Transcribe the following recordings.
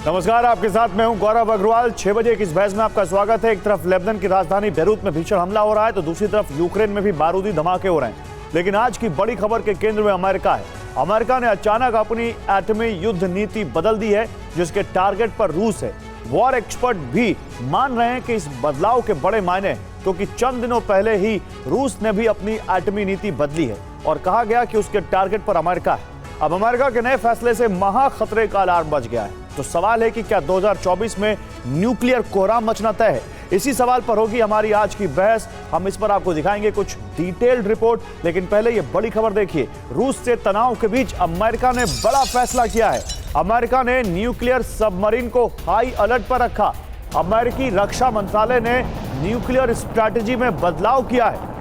नमस्कार, आपके साथ मैं हूं गौरव अग्रवाल। 6 बजे की इस बहस में आपका स्वागत है। एक तरफ लेबनान की राजधानी बेरूत में भीषण हमला हो रहा है तो दूसरी तरफ यूक्रेन में भी बारूदी धमाके हो रहे हैं। लेकिन आज की बड़ी खबर के केंद्र में अमेरिका है। अमेरिका ने अचानक अपनी एटमी युद्ध नीति बदल दी है, जिसके टारगेट पर रूस है। वॉर एक्सपर्ट भी मान रहे हैं कि इस बदलाव के बड़े मायने हैं, क्योंकि चंद दिनों पहले ही रूस ने भी अपनी एटमी नीति बदली है और कहा गया कि उसके टारगेट पर अमेरिका है। अब अमेरिका के नए फैसले से महा खतरे का अलार्म बज गया है। तो सवाल है कि क्या 2024 में न्यूक्लियर कोहराम मचना तय है? इसी सवाल पर होगी हमारी आज की बहस। हम इस पर आपको दिखाएंगे कुछ डिटेल्ड रिपोर्ट, लेकिन पहले ये बड़ी खबर देखिए। रूस से तनाव के बीच अमेरिका ने बड़ा फैसला किया है। अमेरिका ने न्यूक्लियर सबमरीन को हाई अलर्ट पर रखा। अमेरिकी रक्षा मंत्रालय ने न्यूक्लियर स्ट्रैटेजी में बदलाव किया है।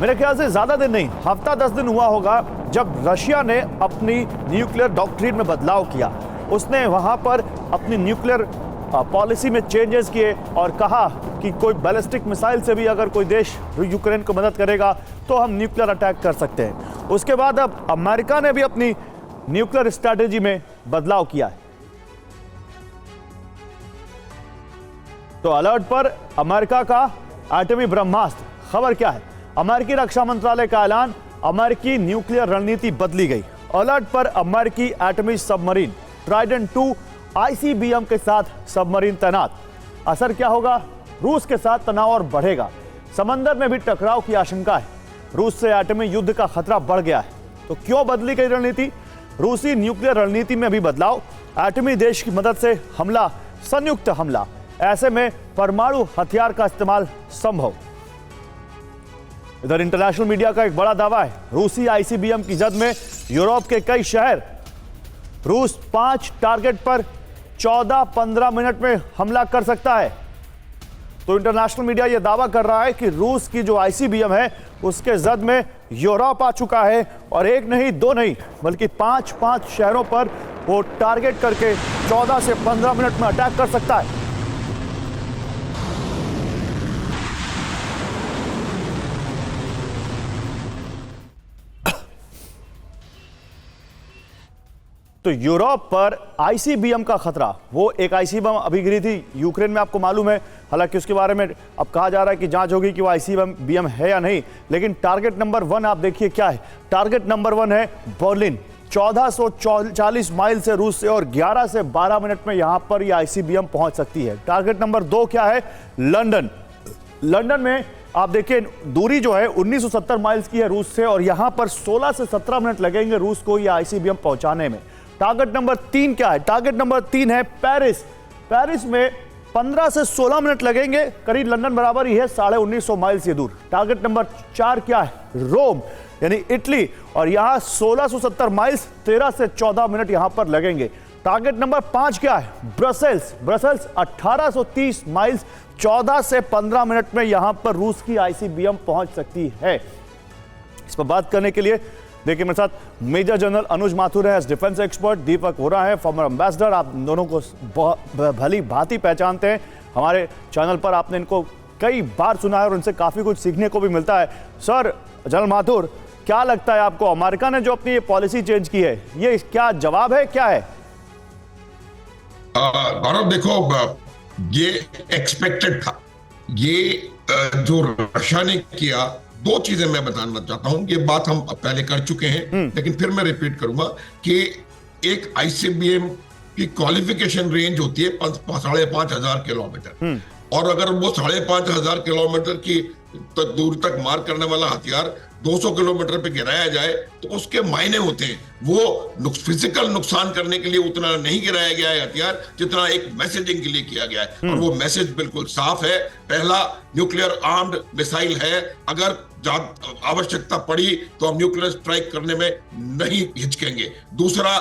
मेरे ख्याल से ज्यादा दिन नहीं, हफ्ता 10 दिन हुआ होगा जब रशिया ने अपनी न्यूक्लियर डॉक्ट्रिन में बदलाव किया। उसने वहां पर अपनी न्यूक्लियर पॉलिसी में चेंजेस किए और कहा कि कोई बैलिस्टिक मिसाइल से भी अगर कोई देश यूक्रेन को मदद करेगा तो हम न्यूक्लियर अटैक कर सकते हैं। उसके बाद अब अमेरिका ने भी अपनी न्यूक्लियर स्ट्रैटेजी में बदलाव किया है। तो अलर्ट पर अमेरिका का एटमी ब्रह्मास्त्र। खबर क्या है? अमेरिकी रक्षा मंत्रालय का ऐलान, अमेरिकी न्यूक्लियर रणनीति बदली गई। अलर्ट पर अमेरिकी एटमी सबमरीन ट्राइडेंट 2 आईसीबीएम के साथ सबमरीन तैनात। असर क्या होगा? रूस के साथ तनाव और बढ़ेगा। समंदर में भी टकराव की आशंका है। रूस से एटमी युद्ध का खतरा बढ़ गया है। तो क्यों बदली गई रणनीति? रूसी न्यूक्लियर रणनीति में भी बदलाव, एटमी देश की मदद से हमला, संयुक्त हमला, ऐसे में परमाणु हथियार का इस्तेमाल संभव। इधर इंटरनेशनल मीडिया का एक बड़ा दावा है, रूसी आईसीबीएम की जद में यूरोप के कई शहर। रूस 5 टारगेट पर 14-15 मिनट में हमला कर सकता है। तो इंटरनेशनल मीडिया यह दावा कर रहा है कि रूस की जो आईसीबीएम है उसके जद में यूरोप आ चुका है और एक नहीं, दो नहीं, बल्कि 5 शहरों पर वो टारगेट करके 14 से 15 मिनट में अटैक कर सकता है। तो यूरोप पर आईसीबीएम का खतरा, वो एक आईसीबीएम अभी गिरी थी यूक्रेन में, आपको मालूम है। हालांकि उसके बारे में अब कहा जा रहा है कि जांच होगी कि वो आईसीबीएम है या नहीं। लेकिन टारगेट नंबर 1 आप देखिए क्या है। टारगेट नंबर 1 है बर्लिन। 1440 माइल से रूस से और 11 से 12 मिनट में यहां पर ये आईसीबीएम पहुंच सकती है। टारगेट नंबर 2 क्या है? लंदन। लंदन में आप देखिए दूरी जो है 1970 माइल्स की है रूस से, और यहां पर 16 से 17 मिनट लगेंगे रूस को ये आईसीबीएम पहुंचाने में। टारगेट नंबर 3 क्या है? टारगेट नंबर 3 है पेरिस। पेरिस में 15 से 16 मिनट लगेंगे, करीब लंदन बराबर ही है, 1950 माइल से दूर। टारगेट नंबर 4 क्या है? रोम, यानी इटली, और यहां 1670 माइल्स, 13 से 14 मिनट यहां पर लगेंगे। टारगेट नंबर 5 क्या है? ब्रसेल्स। ब्रसेल्स 1830 माइल्स, 14 से 15 मिनट में यहां पर रूस की आईसीबीएम पहुंच सकती है। इस पर बात करने के लिए देखिए मेरे साथ मेजर जनरल अनुज माथुर है, डिफेंस एक्सपर्ट, दीपक वोरा है, फॉर्मर एम्बेसडर। आप दोनों को भली भांति पहचानते हैं। हमारे चैनल पर आपने इनको कई बार सुना है और उनसे काफी कुछ सीखने को भी मिलता है। सर, जनरल माथुर, क्या लगता है आपको, अमेरिका ने जो अपनी ये पॉलिसी चेंज की है, ये क्या जवाब है, क्या है? गौरव, देखो, ये एक्सपेक्टेड था। ये जो रशिया ने किया, 2 चीजें मैं बताना चाहता हूं। ये बात हम पहले कर चुके हैं, लेकिन फिर मैं रिपीट करूंगा कि एक आईसीबीएम की क्वालिफिकेशन रेंज होती है 5,500 किलोमीटर, और अगर वो 5,500 किलोमीटर की दूर तक मार करने वाला हथियार 200 किलोमीटर पे गिराया जाए तो उसके मायने होते हैं। वो फिजिकल नुकसान करने के लिए उतना नहीं गिराया गया है हथियार, जितना एक मैसेजिंग के लिए किया गया है। और वो मैसेज बिल्कुल साफ है। पहला, न्यूक्लियर आर्म्ड मिसाइल है, अगर आवश्यकता पड़ी तो हम न्यूक्लियर स्ट्राइक करने में नहीं हिचकेंगे। दूसरा,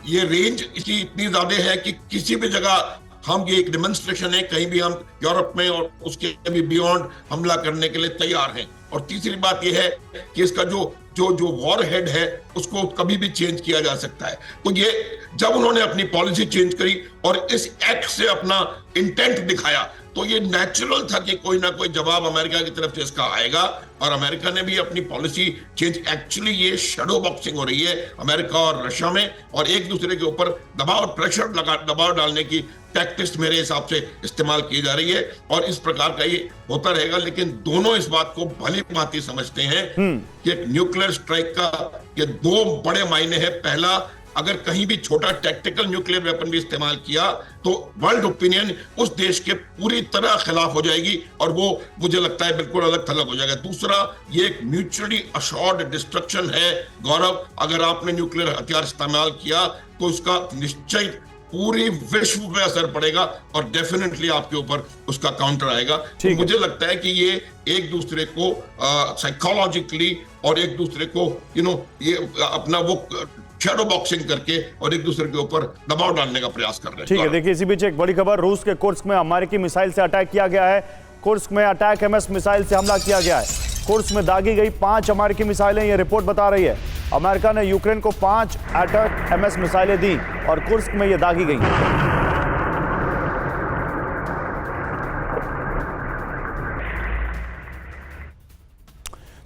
ये रेंज इसकी इतनी ज्यादा है कि किसी भी जगह हम, ये एक डेमोन्स्ट्रेशन है, कहीं भी हम यूरोप में और उसके भी बियॉन्ड हमला करने के लिए तैयार हैं। और तीसरी बात यह है कि इसका जो जो जो वॉर हेड है उसको कभी भी चेंज किया जा सकता है। तो ये जब उन्होंने अपनी पॉलिसी चेंज करी और इस एक्ट से अपना इंटेंट दिखाया तो ये नेचुरल था कि कोई ना कोई जवाब अमेरिका की तरफ से इसका आएगा, और अमेरिका ने भी अपनी पॉलिसी चेंज, एक्चुअली ये शैडो बॉक्सिंग हो रही है अमेरिका और रशिया में, और एक दूसरे के ऊपर दबाव डालने की टैक्टिक्स मेरे हिसाब से इस्तेमाल की जा रही है, और इस प्रकार का ये होता रहेगा। लेकिन दोनों इस बात को भली भांति समझते हैं कि एक न्यूक्लियर स्ट्राइक का ये दो बड़े मायने हैं। पहला, अगर कहीं भी छोटा टैक्टिकल न्यूक्लियर वेपन भी इस्तेमाल किया तो वर्ल्ड ओपिनियन उस देश के पूरी तरह खिलाफ हो जाएगी, और वो मुझे लगता है बिल्कुल अलग थलग हो जाएगा। दूसरा, ये एक म्यूचुअली अश्योर्ड डिस्ट्रक्शन है गौरव। अगर आपने न्यूक्लियर हथियार इस्तेमाल किया तो उसका निश्चय पूरी विश्व पे असर पड़ेगा, और डेफिनेटली आपके ऊपर उसका काउंटर आएगा। तो मुझे लगता है कि ये एक दूसरे को साइकोलॉजिकली और एक दूसरे को ये अपना वो शैडो बॉक्सिंग करके और एक दूसरे के ऊपर दबाव डालने का प्रयास कर रहे हैं। ठीक है, देखिए इसी बीच एक बड़ी खबर, रूस के कुर्स्क में अमेरिकी मिसाइल से अटैक किया गया है। कुर्स्क में अटैक एमएस मिसाइल से हमला किया गया है। कुर्स्क में दागी गई 5 अमेरिकी मिसाइलें, यह रिपोर्ट बता रही है। अमेरिका ने यूक्रेन को 5 अटैक एमएस मिसाइलें दी और कुर्स्क में ये दागी गई।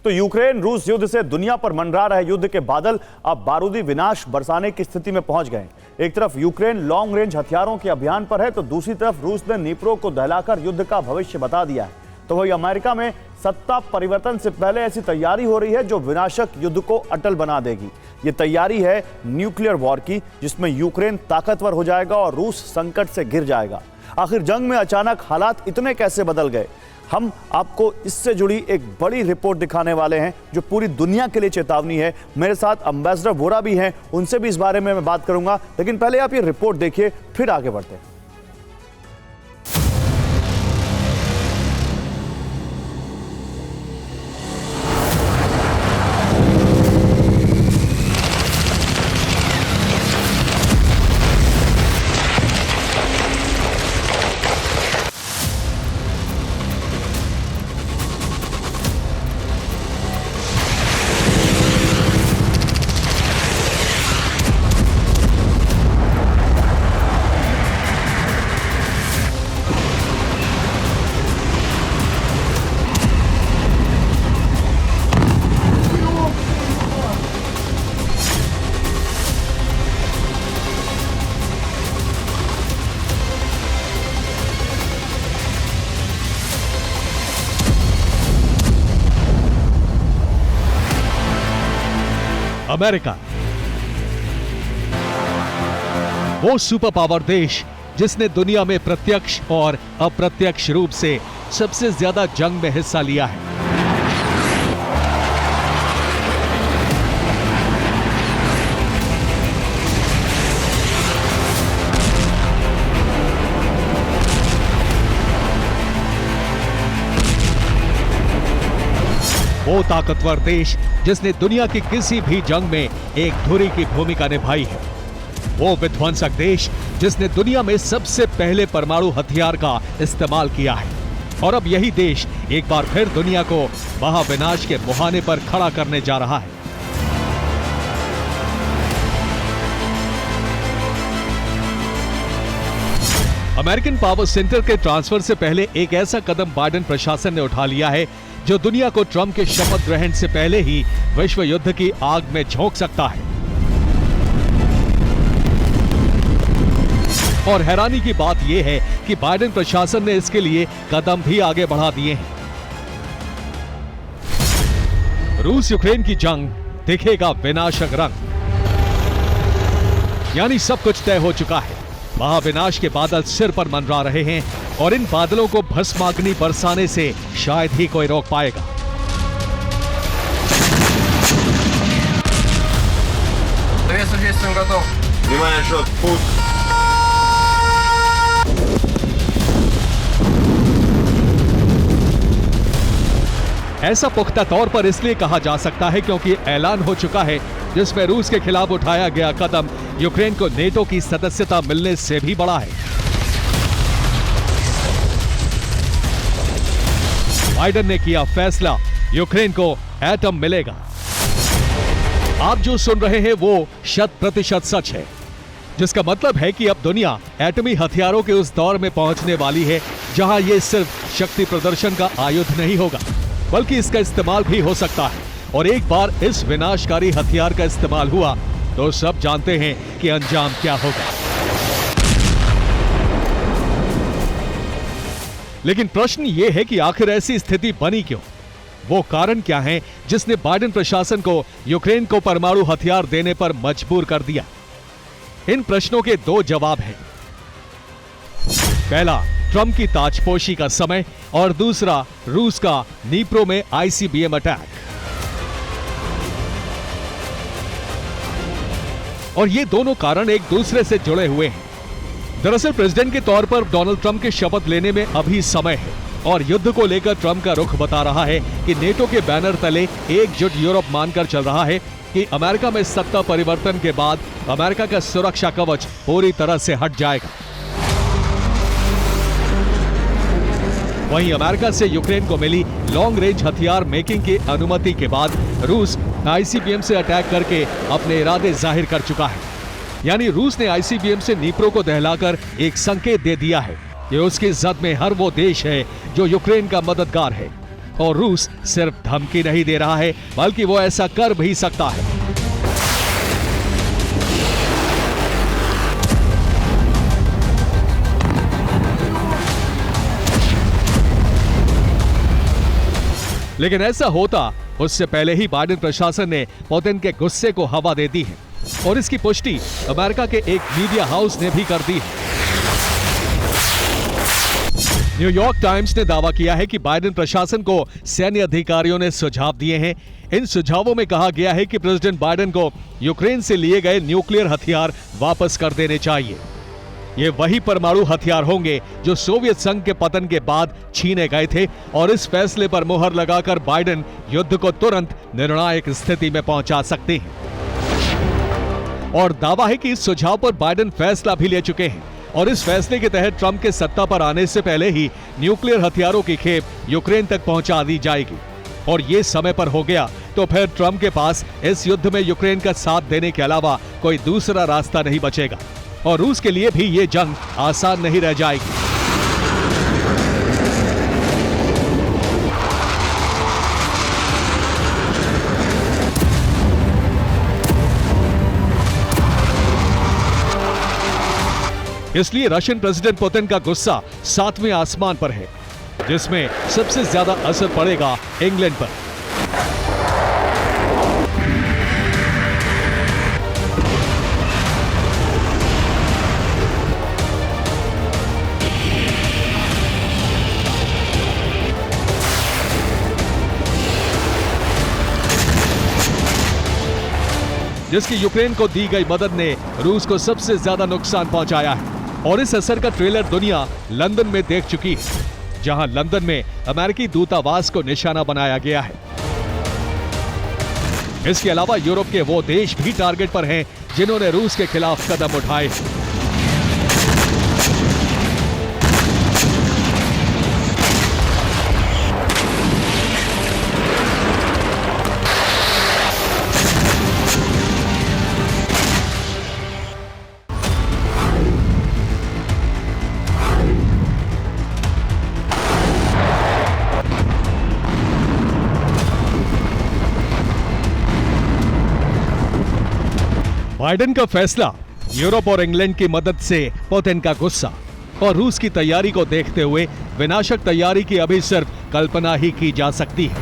तो यूक्रेन रूस युद्ध से दुनिया पर मंडरा रहे युद्ध के बादल अब बारूदी विनाश बरसाने की स्थिति में पहुंच गए। एक तरफ यूक्रेन लॉन्ग रेंज हथियारों के अभियान पर है तो दूसरी तरफ रूस ने नीप्रो को दहलाकर युद्ध का भविष्य बता दिया है। तो वही अमेरिका में सत्ता परिवर्तन से पहले ऐसी तैयारी हो रही है जो विनाशक युद्ध को अटल बना देगी। ये तैयारी है न्यूक्लियर वॉर की, जिसमें यूक्रेन ताकतवर हो जाएगा और रूस संकट से घिर जाएगा। आखिर जंग में अचानक हालात इतने कैसे बदल गए? हम आपको इससे जुड़ी एक बड़ी रिपोर्ट दिखाने वाले हैं जो पूरी दुनिया के लिए चेतावनी है। मेरे साथ एम्बेसडर वोरा भी हैं, उनसे भी इस बारे में मैं बात करूंगा, लेकिन पहले आप ये रिपोर्ट देखिए, फिर आगे बढ़ते हैं। अमेरिका, वो सुपर पावर देश जिसने दुनिया में प्रत्यक्ष और अप्रत्यक्ष रूप से सबसे ज्यादा जंग में हिस्सा लिया है। वो ताकतवर देश जिसने दुनिया की किसी भी जंग में एक धुरी की भूमिका निभाई है। वो विध्वंसक देश जिसने दुनिया में सबसे पहले परमाणु हथियार का इस्तेमाल किया है, और अब यही देश एक बार फिर दुनिया को महाविनाश के मुहाने पर खड़ा करने जा रहा है। अमेरिकन पावर सेंटर के ट्रांसफर से पहले एक ऐसा कदम बाइडेन प्रशासन ने उठा लिया है जो दुनिया को ट्रंप के शपथ ग्रहण से पहले ही विश्व युद्ध की आग में झोंक सकता है। और हैरानी की बात यह है कि बाइडेन प्रशासन ने इसके लिए कदम भी आगे बढ़ा दिए हैं। रूस यूक्रेन की जंग दिखेगा विनाशक रंग, यानी सब कुछ तय हो चुका है। महाविनाश के बादल सिर पर मंडरा रहे हैं और इन बादलों को भस्माग्नि बरसाने से शायद ही कोई रोक पाएगा। ऐसा पुख्ता तौर पर इसलिए कहा जा सकता है क्योंकि ऐलान हो चुका है जिसमें रूस के खिलाफ उठाया गया कदम यूक्रेन को नेटो की सदस्यता मिलने से भी बड़ा है। बाइडेन ने किया फैसला यूक्रेन को एटम मिलेगा। आप जो सुन रहे हैं वो 100% सच है, जिसका मतलब है कि अब दुनिया एटमी हथियारों के उस दौर में पहुंचने वाली है जहां ये सिर्फ शक्ति प्रदर्शन का आयुध नहीं होगा, बल्कि इसका इस्तेमाल भी हो सकता है। और एक बार इस विनाशकारी हथियार का इस्तेमाल हुआ तो सब जानते हैं कि अंजाम क्या होगा। लेकिन प्रश्न यह है कि आखिर ऐसी स्थिति बनी क्यों? वो कारण क्या है जिसने बाइडेन प्रशासन को यूक्रेन को परमाणु हथियार देने पर मजबूर कर दिया? इन प्रश्नों के दो जवाब हैं। पहला, ट्रंप की ताजपोशी का समय, और दूसरा, रूस का नीप्रो में आईसीबीएम अटैक। और ये दोनों कारण एक दूसरे से जुड़े हुए हैं। दरअसल प्रेसिडेंट के तौर पर डोनाल्ड ट्रंप के शपथ लेने में अभी समय है, और युद्ध को लेकर ट्रंप का रुख बता रहा है कि नेटो के बैनर तले एकजुट यूरोप मानकर चल रहा है कि अमेरिका में सत्ता परिवर्तन के बाद अमेरिका का सुरक्षा कवच पूरी तरह से हट जाएगा। वहीं अमेरिका से यूक्रेन को मिली लॉन्ग रेंज हथियार मेकिंग की अनुमति के बाद रूस आईसीबीएम से अटैक करके अपने इरादे जाहिर कर चुका है। यानी रूस ने आईसीबीएम से नीप्रो को दहलाकर एक संकेत दे दिया है कि उसकी जद में हर वो देश है जो यूक्रेन का मददगार है। और रूस सिर्फ धमकी नहीं दे रहा है, बल्कि वो ऐसा कर भी सकता है। लेकिन ऐसा होता उससे पहले ही बाइडेन प्रशासन ने पुतिन के गुस्से को हवा दे दी है, और इसकी पुष्टि अमेरिका के एक मीडिया हाउस ने भी कर दी है। न्यूयॉर्क टाइम्स ने दावा किया है कि बाइडेन प्रशासन को सैन्य अधिकारियों ने सुझाव दिए हैं। इन सुझावों में कहा गया है कि प्रेसिडेंट बाइडेन को यूक्रेन से लिए गए न्यूक्लियर हथियार वापस कर देने चाहिए। ये वही परमाणु हथियार होंगे जो सोवियत संघ के पतन के बाद छीने गए थे, और इस फैसले पर मुहर लगाकर बाइडेन युद्ध को तुरंत निर्णायक स्थिति में पहुंचा सकते हैं। और दावा है कि इस सुझाव पर बाइडेन फैसला भी ले चुके हैं, और इस फैसले के तहत ट्रंप के सत्ता पर आने से पहले ही न्यूक्लियर हथियारों की खेप यूक्रेन तक पहुंचा दी जाएगी। और ये समय पर हो गया तो फिर ट्रंप के पास इस युद्ध में यूक्रेन का साथ देने के अलावा कोई दूसरा रास्ता नहीं बचेगा, और रूस के लिए भी ये जंग आसान नहीं रह जाएगी। इसलिए रशियन प्रेसिडेंट पुतिन का गुस्सा 7वें आसमान पर है, जिसमें सबसे ज्यादा असर पड़ेगा इंग्लैंड पर। जिसकी यूक्रेन को दी गई मदद ने रूस को सबसे ज्यादा नुकसान पहुंचाया है, और इस असर का ट्रेलर दुनिया लंदन में देख चुकी है, जहां लंदन में अमेरिकी दूतावास को निशाना बनाया गया है। इसके अलावा यूरोप के वो देश भी टारगेट पर हैं जिन्होंने रूस के खिलाफ कदम उठाए। बाइडेन का फैसला, यूरोप और इंग्लैंड की मदद से पुतिन का गुस्सा, और रूस की तैयारी को देखते हुए विनाशक तैयारी की अभी सिर्फ कल्पना ही की जा सकती है।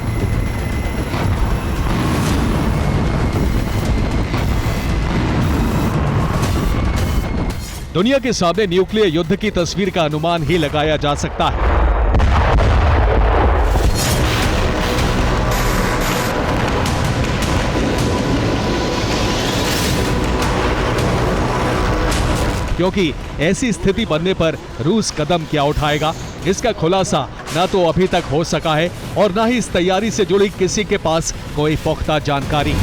दुनिया के सामने न्यूक्लियर युद्ध की तस्वीर का अनुमान ही लगाया जा सकता है। क्योंकि ऐसी स्थिति बनने पर रूस कदम क्या उठाएगा, इसका खुलासा ना तो अभी तक हो सका है, और ना ही इस तैयारी से जुड़ी किसी के पास कोई पुख्ता जानकारी।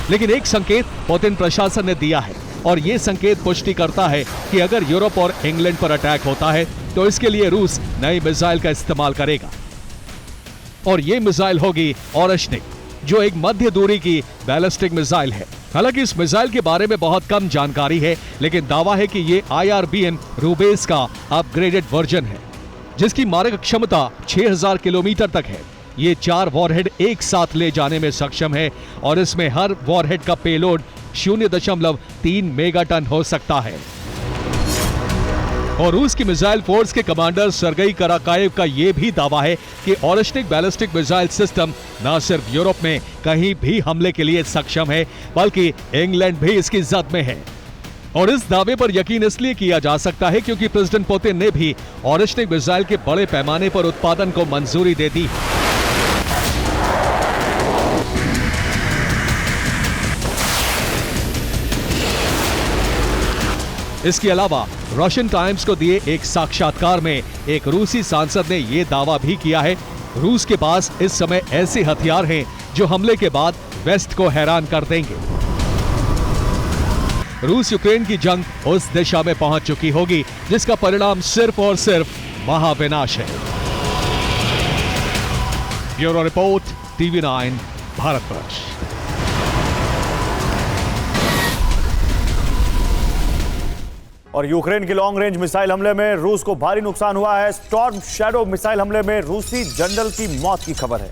लेकिन एक संकेत पुतिन प्रशासन ने दिया है और ये संकेत पुष्टि करता है कि अगर यूरोप और इंग्लैंड पर अटैक होता है तो इसके लिए रूस नई मिसाइल का इस्तेमाल करेगा और ये मिसाइल होगी ओरेश्निक, जो एक मध्य दूरी की बैलिस्टिक मिसाइल है। हालांकि इस मिसाइल के बारे में बहुत कम जानकारी है, लेकिन दावा है कि ये IRBM रूबेस का अपग्रेडेड वर्जन है, जिसकी मारक क्षमता 6000 किलोमीटर तक है। ये 4 वॉरहेड एक साथ ले जाने में सक्षम है और इसमें हर वॉरहेड का पेलोड 0.3 मेगाटन हो सकता है। और रूस की मिसाइल फोर्स के कमांडर सरगई कराकाएव का यह भी दावा है कि ओरेश्निक बैलिस्टिक मिसाइल सिस्टम न सिर्फ यूरोप में कहीं भी हमले के लिए सक्षम है, बल्कि इंग्लैंड भी इसकी जद में है। और इस दावे पर यकीन इसलिए किया जा सकता है क्योंकि प्रेसिडेंट पुतिन ने भी ओरेश्निक मिसाइल के बड़े पैमाने पर उत्पादन को मंजूरी दे दी। इसके अलावा रशियन टाइम्स को दिए एक साक्षात्कार में एक रूसी सांसद ने यह दावा भी किया है, रूस के पास इस समय ऐसे हथियार हैं जो हमले के बाद वेस्ट को हैरान कर देंगे। रूस यूक्रेन की जंग उस दिशा में पहुंच चुकी होगी जिसका परिणाम सिर्फ और सिर्फ महाविनाश है। Bureau report, TV9 Bharatvarsh. और यूक्रेन की लॉन्ग रेंज मिसाइल हमले में रूस को भारी नुकसान हुआ है। स्टॉर्म शैडो मिसाइल हमले में रूसी जनरल की मौत की खबर है।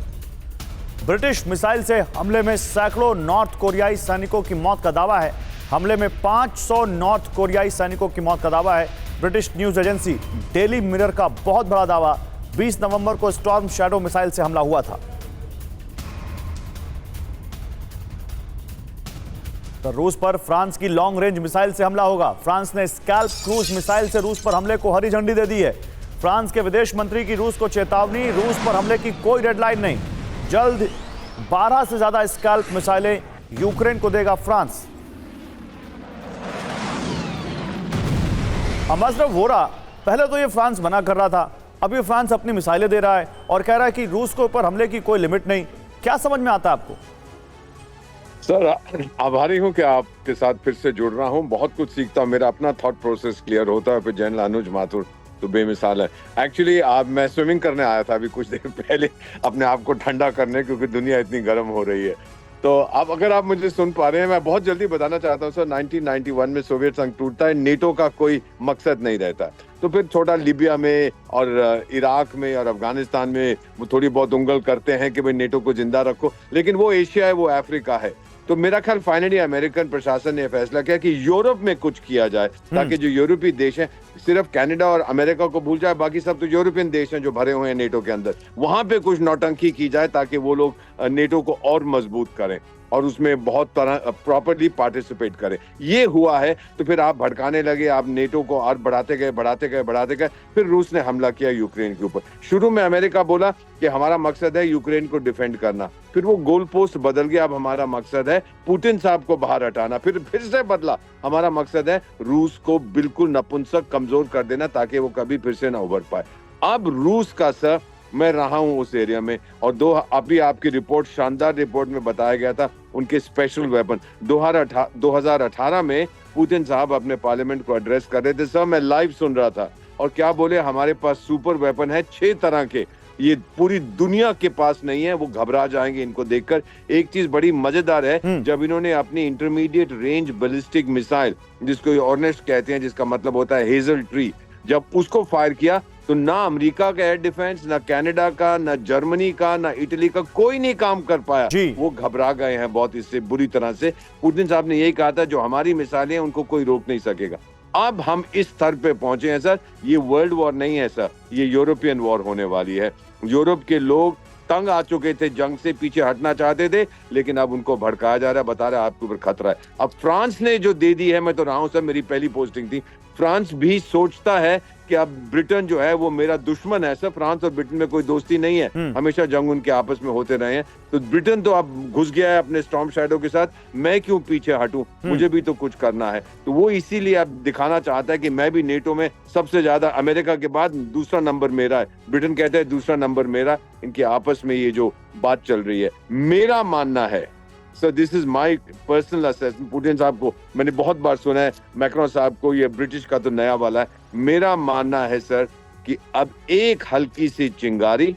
ब्रिटिश मिसाइल से हमले में सैकड़ों नॉर्थ कोरियाई सैनिकों की मौत का दावा है। हमले में 500 नॉर्थ कोरियाई सैनिकों की मौत का दावा है। British news agency daily mirror का बहुत बड़ा दावा, 20 नवंबर को स्टॉर्म शैडो मिसाइल से हमला हुआ था। तो रूस पर फ्रांस की लॉन्ग रेंज मिसाइल से हमला होगा। फ्रांस ने स्कैल्प क्रूज मिसाइल से रूस पर हमले को हरी झंडी दे दी है। फ्रांस के विदेश मंत्री की रूस को चेतावनी, रूस पर हमले की कोई डेडलाइन नहीं। जल्द 12 से ज्यादा स्कैल्प मिसाइलें यूक्रेन को देगा फ्रांस। अमसरफ वोरा, पहले तो ये फ्रांस मना कर रहा था, अब ये फ्रांस अपनी मिसाइलें दे रहा है और कह रहा है कि रूस के ऊपर हमले की कोई लिमिट नहीं। क्या समझ में आता है आपको? सर, आभारी हूं कि आपके साथ फिर से जुड़ रहा हूं। बहुत कुछ सीखता हूं, मेरा अपना थॉट प्रोसेस क्लियर होता है। फिर जनरल अनुज माथुर तो बेमिसाल है। एक्चुअली मैं स्विमिंग करने आया था अभी कुछ देर पहले, अपने आप को ठंडा करने, क्योंकि दुनिया इतनी गर्म हो रही है। तो अब अगर आप मुझे सुन पा रहे हैं, मैं बहुत जल्दी बताना चाहता हूं सर। 1991 में सोवियत संघ टूटता है, नेटो का कोई मकसद नहीं रहता। तो फिर छोटा लीबिया में और इराक में और अफगानिस्तान में वो थोड़ी बहुत उंगल करते हैं कि भाई नेटो को जिंदा रखो, लेकिन वो एशिया है, वो अफ्रीका है। तो मेरा ख्याल फाइनली अमेरिकन प्रशासन ने फैसला किया कि यूरोप में कुछ किया जाए, ताकि जो यूरोपीय देश हैं, सिर्फ कनाडा और अमेरिका को भूल जाए, बाकी सब तो यूरोपियन देश हैं जो भरे हुए हैं नेटो के अंदर, वहां पे कुछ नौटंकी की जाए ताकि वो लोग नेटो को और मजबूत करें और उसमें बहुत तरह प्रॉपरली पार्टिसिपेट करें। ये हुआ है तो फिर आप भड़काने लगे, आप नेटो को और बढ़ाते गए। फिर रूस ने हमला किया यूक्रेन के ऊपर। शुरू में अमेरिका बोला कि हमारा मकसद है यूक्रेन को डिफेंड करना, फिर वो गोल पोस्ट बदल गया, अब हमारा मकसद है पुतिन साहब को बाहर हटाना। फिर से बदला, हमारा मकसद है रूस को बिल्कुल नपुंसक कमजोर कर देना ताकि वो कभी फिर से ना उभर पाए। अब रूस का सर, मैं रहा हूं उस एरिया में, और अभी आपकी रिपोर्ट, शानदार रिपोर्ट में बताया गया था उनके स्पेशल वेपन। 2018 में पुतिन साहब अपने पार्लियामेंट को एड्रेस कर रहे थे सर, मैं लाइव सुन रहा था, और क्या बोले, हमारे पास सुपर वेपन है 6 तरह के, ये पूरी दुनिया के पास नहीं है, वो घबरा जाएंगे इनको देखकर। एक चीज बड़ी मजेदार है, जब इन्होंने अपनी इंटरमीडिएट रेंज बैलिस्टिक मिसाइल, जिसको ऑर्नेस्ट कहते हैं, जिसका मतलब होता है हेजल ट्री, जब उसको फायर किया तो ना अमेरिका का एयर डिफेंस, ना कनाडा का, ना जर्मनी का, ना इटली का, कोई नहीं काम कर पाया। वो घबरा गए हैं बहुत इससे बुरी तरह से। पुतिन साहब ने यही कहा था, जो हमारी मिसाइलें हैं उनको कोई रोक नहीं सकेगा। अब हम इस स्तर पे पहुंचे हैं सर, ये वर्ल्ड वॉर नहीं है सर, ये यूरोपियन वॉर होने वाली है। यूरोप के लोग तंग आ चुके थे, जंग से पीछे हटना चाहते थे, लेकिन अब उनको भड़काया जा रहा है, बता रहा है आपके ऊपर खतरा है। अब फ्रांस ने जो दे दी है, मैं तो रहा हूं सर, मेरी पहली पोस्टिंग थी, फ्रांस भी सोचता है कि अब ब्रिटेन जो है वो मेरा दुश्मन है सर। फ्रांस और ब्रिटेन में कोई दोस्ती नहीं है, हमेशा जंग उनके आपस में होते रहे हैं। तो ब्रिटेन तो अब घुस गया है अपने स्टॉर्म शैडो के साथ, मैं क्यों पीछे हटूं, मुझे भी तो कुछ करना है। तो वो इसीलिए अब दिखाना चाहता है कि मैं भी नेटो में सबसे ज्यादा, अमेरिका के बाद दूसरा नंबर मेरा है, ब्रिटेन कहता है दूसरा नंबर मेरा। इनके आपस में ये जो बात चल रही है, मेरा मानना है sir this is my personal assessment. Putin साहब को मैंने बहुत बार सुना है, मैक्रोन साहब को, ये ब्रिटिश का तो नया वाला है। मेरा मानना है सर कि अब एक हल्की सी चिंगारी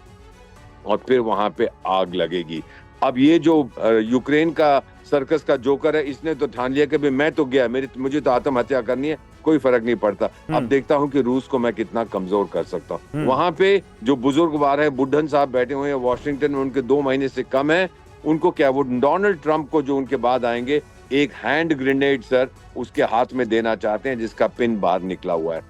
और फिर वहां पे आग लगेगी। अब ये जो यूक्रेन का सर्कस का जोकर है, इसने तो ठान लिया कि भाई मैं तो गया, मुझे तो आत्महत्या करनी है, कोई फर्क नहीं पड़ता। अब देखता हूं कि रूस को मैं कितना कमजोर कर सकता हूं। वहां पे जो बुजुर्गवार है, बुड्ढन साहब बैठे हुए हैं वॉशिंगटन में, उनके 2 महीने से कम है, उनको क्या, वो डोनाल्ड ट्रंप को जो उनके बाद आएंगे, एक हैंड ग्रेनेड सर उसके हाथ में देना चाहते हैं जिसका पिन बाहर निकला हुआ है।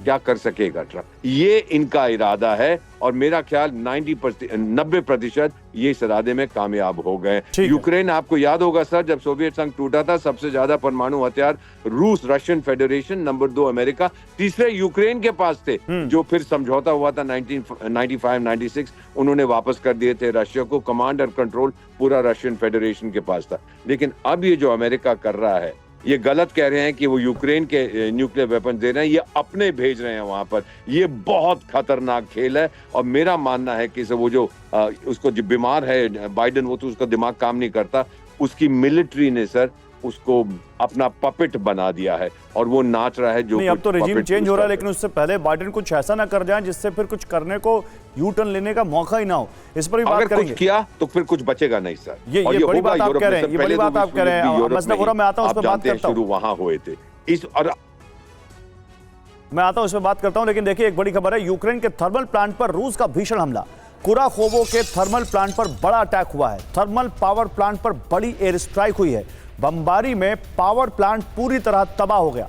क्या कर सकेगा ट्रंप? ये इनका इरादा है और मेरा ख्याल 90% ये इस इरादे में कामयाब हो गए। यूक्रेन, आपको याद होगा सर, जब सोवियत संघ टूटा था, सबसे ज्यादा परमाणु हथियार रूस, रशियन फेडरेशन, नंबर 2 अमेरिका, तीसरे यूक्रेन के पास थे, जो फिर समझौता हुआ था 1995-96, उन्होंने वापस कर दिए थे रशिया को। कमांड और कंट्रोल पूरा रशियन फेडरेशन के पास था। लेकिन अब ये जो अमेरिका कर रहा है, ये गलत कह रहे हैं कि वो यूक्रेन के न्यूक्लियर वेपन दे रहे हैं, ये अपने भेज रहे हैं वहां पर। ये बहुत खतरनाक खेल है और मेरा मानना है कि वो जो उसको जो बीमार है बाइडेन, वो तो उसका दिमाग काम नहीं करता, उसकी मिलिट्री ने सर उसको अपना पपेट बना दिया है और वो नाच रहा है। जो नहीं, अब तो रेजिम चेंज हो रहा है, लेकिन उससे पहले बाइडेन कुछ ऐसा ना कर जाए जिससे फिर कुछ करने को यू टर्न लेने का मौका ही ना हो। इस पर भी बात करेंगे। कुछ किया तो फिर कुछ बचेगा नहीं सर। ये बड़ी बात आप कह रहे हैं, ये बड़ी बात आप कह रहे हैं। मसला पूरा मैं आता हूं, उस पर बात करता हूं। शुरू वहां हुए थे मैं आता हूं, उस पर बात करता हूं। लेकिन देखिए, एक बड़ी खबर है, यूक्रेन के थर्मल प्लांट पर रूस का भीषण हमला। कुराखोवो के थर्मल प्लांट पर बड़ा अटैक हुआ है। थर्मल पावर प्लांट पर बड़ी एयर स्ट्राइक हुई है। बमबारी में पावर प्लांट पूरी तरह तबाह हो गया।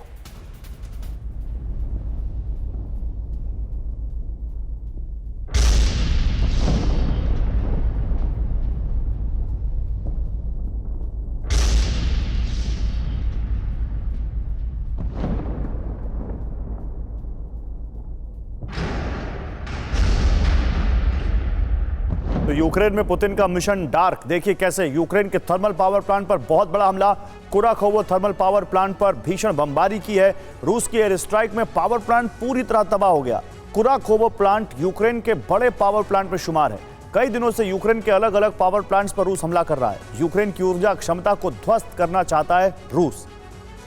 तो यूक्रेन में पुतिन का मिशन डार्क। देखिए कैसे यूक्रेन के थर्मल पावर प्लांट पर बहुत बड़ा हमला। कुराखोवो थर्मल पावर प्लांट पर भीषण बमबारी की है। रूस की एयर स्ट्राइक में पावर प्लांट पूरी तरह तबाह हो गया। कुराखोवो प्लांट यूक्रेन के बड़े पावर प्लांट में शुमार है। कई दिनों से यूक्रेन के अलग अलग पावर प्लांट्स पर रूस हमला कर रहा है। यूक्रेन की ऊर्जा क्षमता को ध्वस्त करना चाहता है रूस।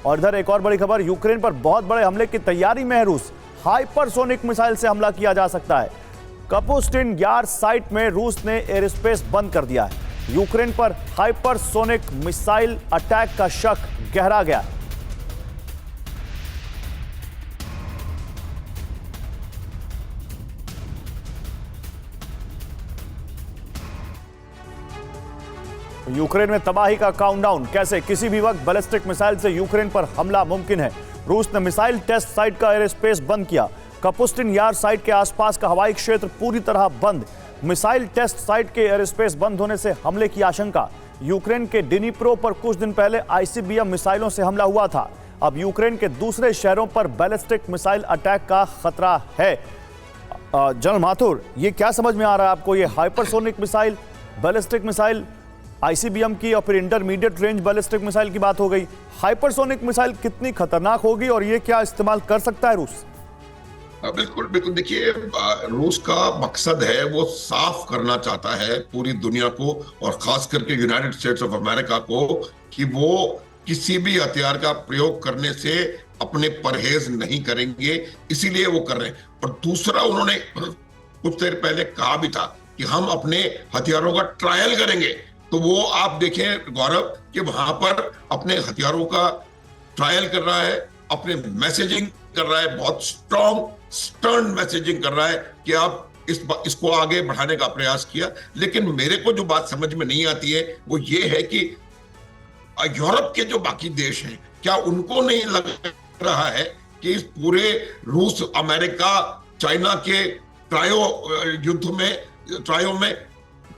और इधर एक और बड़ी खबर, यूक्रेन पर बहुत बड़े हमले की तैयारी में है रूस। हाइपरसोनिक मिसाइल से हमला किया जा सकता है। कपुस्टिन यार साइट में रूस ने एयर स्पेस बंद कर दिया है। यूक्रेन पर हाइपरसोनिक मिसाइल अटैक का शक गहरा गया। यूक्रेन में तबाही का काउंटडाउन। कैसे? किसी भी वक्त बैलिस्टिक मिसाइल से यूक्रेन पर हमला मुमकिन है। रूस ने मिसाइल टेस्ट साइट का एयर स्पेस बंद किया। कपुस्टिन यार साइट के आसपास का हवाई क्षेत्र पूरी तरह बंद। मिसाइल टेस्ट साइट के एयर स्पेस बंद होने से हमले की आशंका। यूक्रेन के डिनीप्रो पर कुछ दिन पहले आईसीबीएम मिसाइलों से हमला हुआ था। अब यूक्रेन के दूसरे शहरों पर बैलिस्टिक मिसाइल अटैक का खतरा है। जनरल माथुर, ये क्या समझ में आ रहा है आपको? ये hypersonic missile, ballistic missile, ICBM की और फिर इंटरमीडिएट रेंज बैलिस्टिक मिसाइल की बात हो गई। हाइपरसोनिक मिसाइल कितनी खतरनाक होगी और ये क्या इस्तेमाल कर सकता है रूस? बिल्कुल बिल्कुल। देखिए, रूस का मकसद है, वो साफ करना चाहता है पूरी दुनिया को और खास करके यूनाइटेड स्टेट्स ऑफ अमेरिका को कि वो किसी भी हथियार का प्रयोग करने से अपने परहेज नहीं करेंगे, इसीलिए वो कर रहे हैं। और दूसरा, उन्होंने कुछ देर पहले कहा भी था कि हम अपने हथियारों का ट्रायल करेंगे। तो वो आप देखें गौरव कि वहां पर अपने हथियारों का ट्रायल कर रहा है, अपने मैसेजिंग कर रहा है, बहुत स्टर्न मैसेजिंग कर रहा है कि आप इसको आगे बढ़ाने का प्रयास किया। लेकिन मेरे को जो बात समझ में नहीं आती है वो ये है कि यूरोप के जो बाकी देश हैं, क्या उनको नहीं लग रहा है कि इस पूरे रूस, अमेरिका, चाइना के ट्रायो में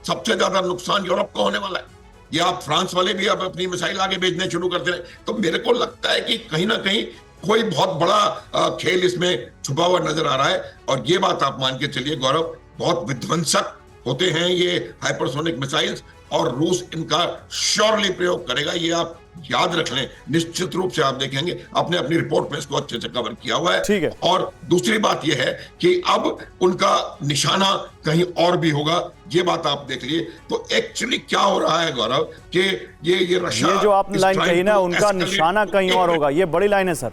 सबसे ज्यादा नुकसान यूरोप का होने वाला है? या फ्रांस वाले भी अब अपनी मिसाइल आगे भेजने शुरू करते हैं। तो मेरे को लगता है कि कहीं ना कहीं कोई बहुत बड़ा खेल इसमें छुपा हुआ नजर आ रहा है। और ये बात आप मान के चलिए गौरव, बहुत विध्वंसक होते हैं ये हाइपरसोनिक मिसाइल्स, और रूस इनका श्योरली प्रयोग करेगा, ये आप याद रख लें। निश्चित रूप से आप देखेंगे, आपने अपनी रिपोर्ट में इसको अच्छे से कवर किया हुआ है। ठीक है। और दूसरी बात यह है कि अब उनका निशाना कहीं और भी होगा, ये बात आप देख लीजिए। तो एक्चुअली क्या हो रहा है गौरव कि ये रशिया, ये जो आपने लाइन कही ना, उनका निशाना कहीं और होगा, ये बड़ी लाइन है सर।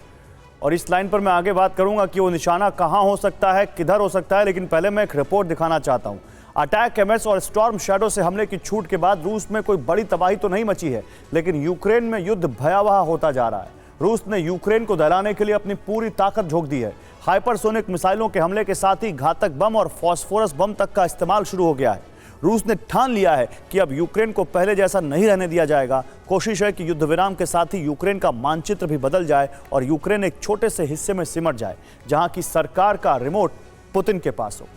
और इस लाइन पर मैं आगे बात करूंगा कि वो निशाना कहां हो सकता है, किधर हो सकता है, लेकिन पहले मैं एक रिपोर्ट दिखाना चाहता हूं। अटैक एमएस और स्टॉर्म शैडो से हमले की छूट के बाद रूस में कोई बड़ी तबाही तो नहीं मची है, लेकिन यूक्रेन में युद्ध भयावह होता जा रहा है। रूस ने यूक्रेन को दहलाने के लिए अपनी पूरी ताकत झोंक दी है। हाइपरसोनिक मिसाइलों के हमले के साथ ही घातक बम और फास्फोरस बम तक का इस्तेमाल शुरू हो गया है। रूस ने ठान लिया है कि अब यूक्रेन को पहले जैसा नहीं रहने दिया जाएगा। कोशिश है कि युद्ध विराम के साथ ही यूक्रेन का मानचित्र भी बदल जाए और यूक्रेन एक छोटे से हिस्से में सिमट जाए, जहां की सरकार का रिमोट पुतिन के पास हो।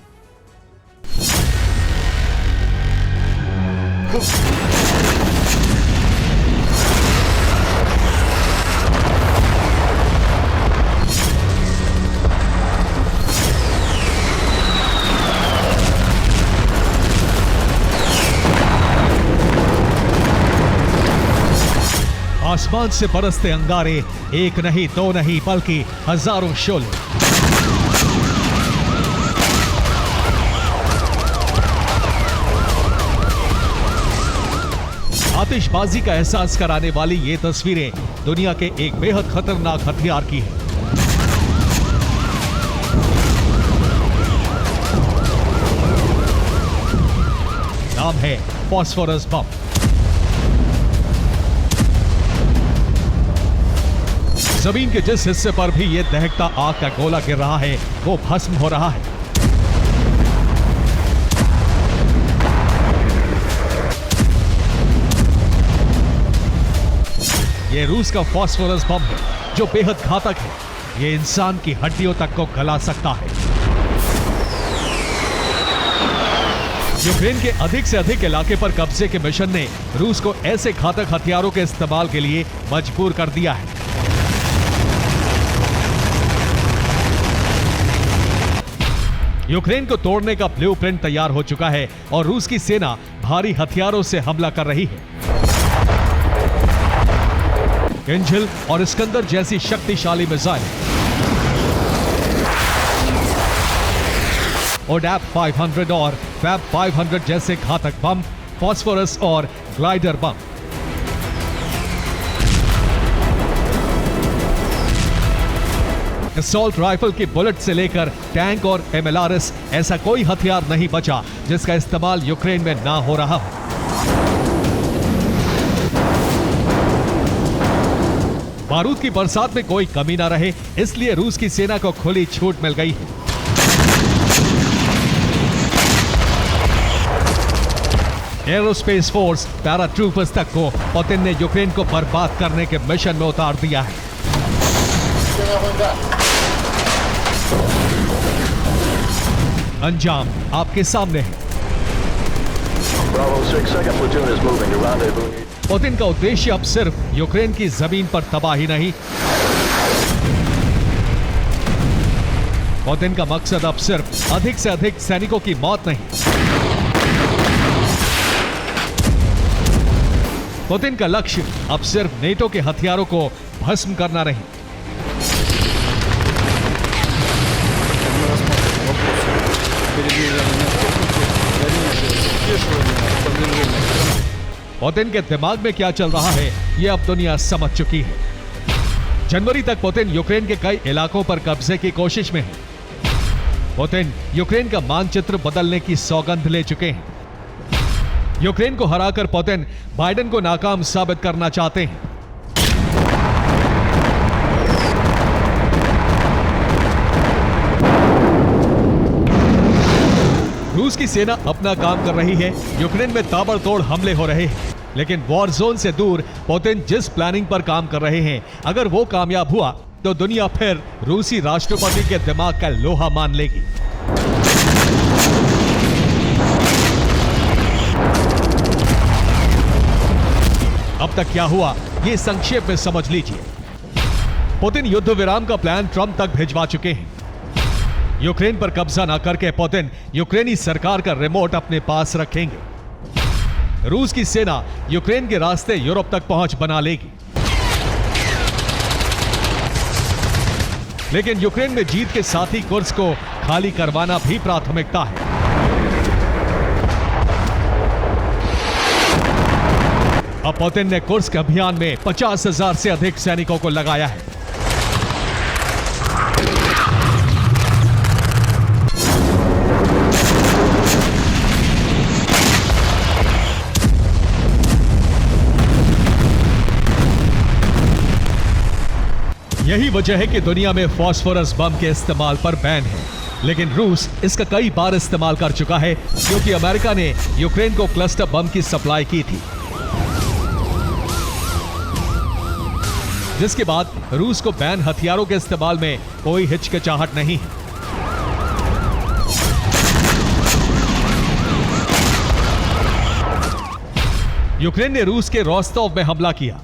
आसमान से बरसते अंगारे, एक नहीं दो नहीं बल्कि हजारों शोले। आतिशबाजी का एहसास कराने वाली ये तस्वीरें दुनिया के एक बेहद खतरनाक हथियार की है। नाम है फास्फोरस बम। जमीन के जिस हिस्से पर भी यह दहकता आग का गोला गिर रहा है, वो भस्म हो रहा है। ये रूस का फास्फोरस बम है, जो बेहद घातक है। ये इंसान की हड्डियों तक को गला सकता है। यूक्रेन के अधिक से अधिक इलाके पर कब्जे के मिशन ने रूस को ऐसे घातक हथियारों के इस्तेमाल के लिए मजबूर कर दिया है। यूक्रेन को तोड़ने का ब्लूप्रिंट तैयार हो चुका है और रूस की सेना भारी हथियारों से हमला कर रही है। एंजिल और इस्कंदर जैसी शक्तिशाली मिसाइल, ओडैप 500 और फैब 500 जैसे घातक बम, फास्फोरस और ग्लाइडर बम। असॉल्ट राइफल की बुलेट से लेकर टैंक और MLRS, ऐसा कोई हथियार नहीं बचा जिसका इस्तेमाल यूक्रेन में ना हो रहा हो। बारूद की बरसात में कोई कमी ना रहे, इसलिए रूस की सेना को खुली छूट मिल गई है। एरोस्पेस फोर्स, पैराट्रूपर्स तक को पुतिन ने यूक्रेन को बर्बाद करने के मिशन में उतार दिया है। अंजाम आपके सामने है। पुतिन का उद्देश्य अब सिर्फ यूक्रेन की जमीन पर तबाही नहीं, पुतिन का मकसद अब सिर्फ अधिक से अधिक सैनिकों की मौत नहीं, पुतिन का लक्ष्य अब सिर्फ नेटो के हथियारों को भस्म करना नहीं। पुतिन के दिमाग में क्या चल रहा है, यह अब दुनिया समझ चुकी है। जनवरी तक पुतिन यूक्रेन के कई इलाकों पर कब्जे की कोशिश में है। पुतिन यूक्रेन का मानचित्र बदलने की सौगंध ले चुके हैं। यूक्रेन को हराकर पुतिन बाइडेन को नाकाम साबित करना चाहते हैं। रूस की सेना अपना काम कर रही है, यूक्रेन में ताबड़तोड़ हमले हो रहे हैं, लेकिन वॉर जोन से दूर पुतिन जिस प्लानिंग पर काम कर रहे हैं, अगर वो कामयाब हुआ तो दुनिया फिर रूसी राष्ट्रपति के दिमाग का लोहा मान लेगी। अब तक क्या हुआ, ये संक्षेप में समझ लीजिए। पुतिन युद्ध विराम का प्लान ट्रंप तक भिजवा चुके हैं। यूक्रेन पर कब्जा न करके पुतिन यूक्रेनी सरकार का रिमोट अपने पास रखेंगे। रूस की सेना यूक्रेन के रास्ते यूरोप तक पहुंच बना लेगी, लेकिन यूक्रेन में जीत के साथ ही कुर्स्क को खाली करवाना भी प्राथमिकता है। अब पुतिन ने कुर्स्क अभियान में 50,000 से अधिक सैनिकों को लगाया है। यही वजह है कि दुनिया में फास्फोरस बम के इस्तेमाल पर बैन है, लेकिन रूस इसका कई बार इस्तेमाल कर चुका है, क्योंकि अमेरिका ने यूक्रेन को क्लस्टर बम की सप्लाई की थी, जिसके बाद रूस को बैन हथियारों के इस्तेमाल में कोई हिचकिचाहट नहीं है। यूक्रेन ने रूस के रोस्तोव में हमला किया।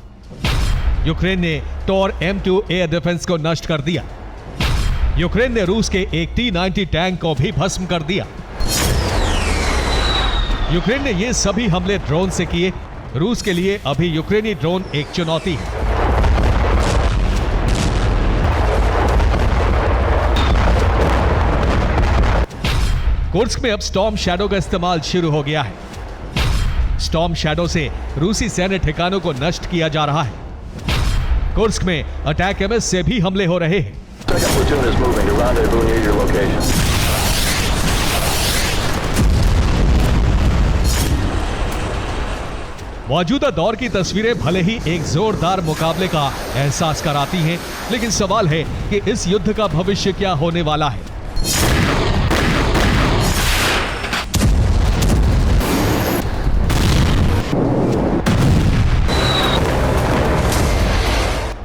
यूक्रेन ने टॉर M2 एयर डिफेंस को नष्ट कर दिया। यूक्रेन ने रूस के एक T-90 टैंक को भी भस्म कर दिया। यूक्रेन ने ये सभी हमले ड्रोन से किए। रूस के लिए अभी यूक्रेनी ड्रोन एक चुनौती है। कुर्स्क में अब स्टॉर्म शैडो का इस्तेमाल शुरू हो गया है। स्टॉर्म शैडो से रूसी सैन्य ठिकानों को नष्ट किया जा रहा है। कुर्स्क में अटैक MS से भी हमले हो रहे हैं। मौजूदा दौर की तस्वीरें भले ही एक जोरदार मुकाबले का एहसास कराती हैं, लेकिन सवाल है कि इस युद्ध का भविष्य क्या होने वाला है।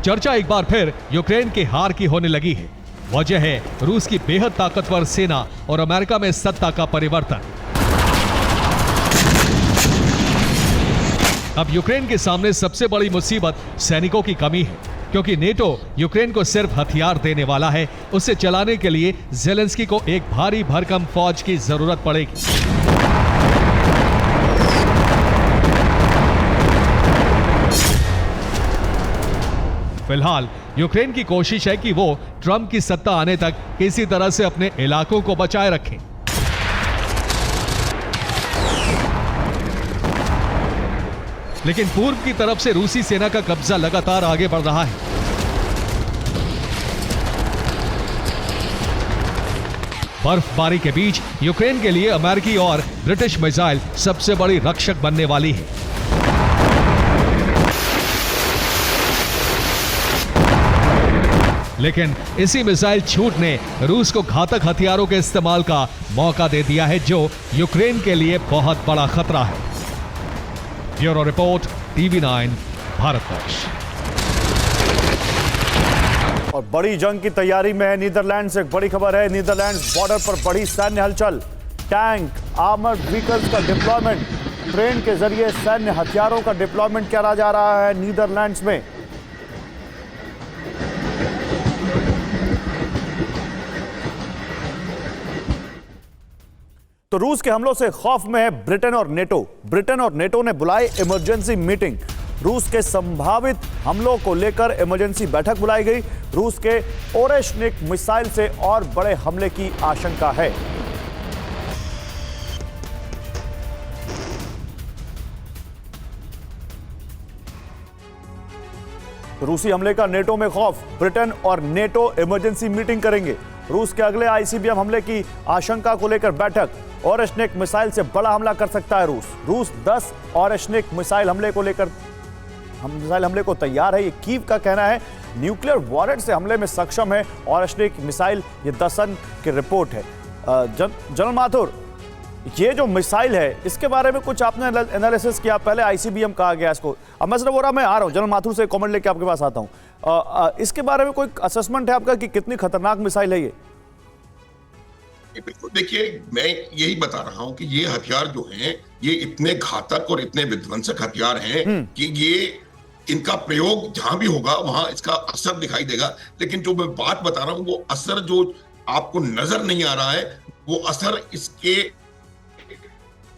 चर्चा एक बार फिर यूक्रेन के हार की होने लगी है। वजह है रूस की बेहद ताकतवर सेना और अमेरिका में सत्ता का परिवर्तन। अब यूक्रेन के सामने सबसे बड़ी मुसीबत सैनिकों की कमी है, क्योंकि नेटो यूक्रेन को सिर्फ हथियार देने वाला है। उसे चलाने के लिए ज़ेलेंस्की को एक भारी भरकम फौज की जरूरत पड़ेगी। फिलहाल यूक्रेन की कोशिश है कि वो ट्रंप की सत्ता आने तक किसी तरह से अपने इलाकों को बचाए रखें। लेकिन पूर्व की तरफ से रूसी सेना का कब्जा लगातार आगे बढ़ रहा है। बर्फबारी के बीच यूक्रेन के लिए अमेरिकी और ब्रिटिश मिसाइल सबसे बड़ी रक्षक बनने वाली है। लेकिन इसी मिसाइल छूट ने रूस को घातक हथियारों के इस्तेमाल का मौका दे दिया है, जो यूक्रेन के लिए बहुत बड़ा खतरा है। Bureau report, TV9 Bharatvarsh. और बड़ी जंग की तैयारी में है नीदरलैंड से। एक बड़ी खबर है, नीदरलैंड्स बॉर्डर पर बड़ी सैन्य हलचल। टैंक, आर्मर्ड व्हीकल्स का डिप्लॉयमेंट, ट्रेन के जरिए सैन्य हथियारों का डिप्लॉयमेंट करा जा रहा है नीदरलैंड्स में। तो रूस के हमलों से खौफ में है ब्रिटेन और नेटो। ब्रिटेन और नेटो ने बुलाई इमरजेंसी मीटिंग। रूस के संभावित हमलों को लेकर इमरजेंसी बैठक बुलाई गई। रूस के ओरेशनिक मिसाइल से और बड़े हमले की आशंका है। रूसी हमले का नेटो में खौफ। ब्रिटेन और नेटो इमरजेंसी मीटिंग करेंगे। रूस के अगले ICBM हमले की आशंका को लेकर बैठक। ओरेशनिक मिसाइल से बड़ा हमला कर सकता है रूस 10 ओरेशनिक मिसाइल हमले को तैयार है, ये कीव का कहना है। न्यूक्लियर वॉरेट से हमले में सक्षम है ओरेशनिक मिसाइल, ये द सन की रिपोर्ट है। जनरल माथुर, ये जो मिसाइल है इसके बारे में कुछ आपने एनालिसिस किया? पहले ICBM कहा गया इसको। अब मैं सिर्फ मैं आ रहा हूँ, जनरल माथुर से कमेंट लेके आपके पास आता हूँ। इसके बारे में कोई असेसमेंट है आपका कि कितनी खतरनाक मिसाइल है ये? बिल्कुल, देखिए मैं यही बता रहा हूं कि ये हथियार जो हैं ये इतने घातक और इतने विध्वंसक हथियार हैं कि ये इनका प्रयोग जहां भी होगा वहां इसका असर दिखाई देगा। लेकिन जो मैं बात बता रहा हूं वो असर जो आपको नजर नहीं आ रहा है, वो असर इसके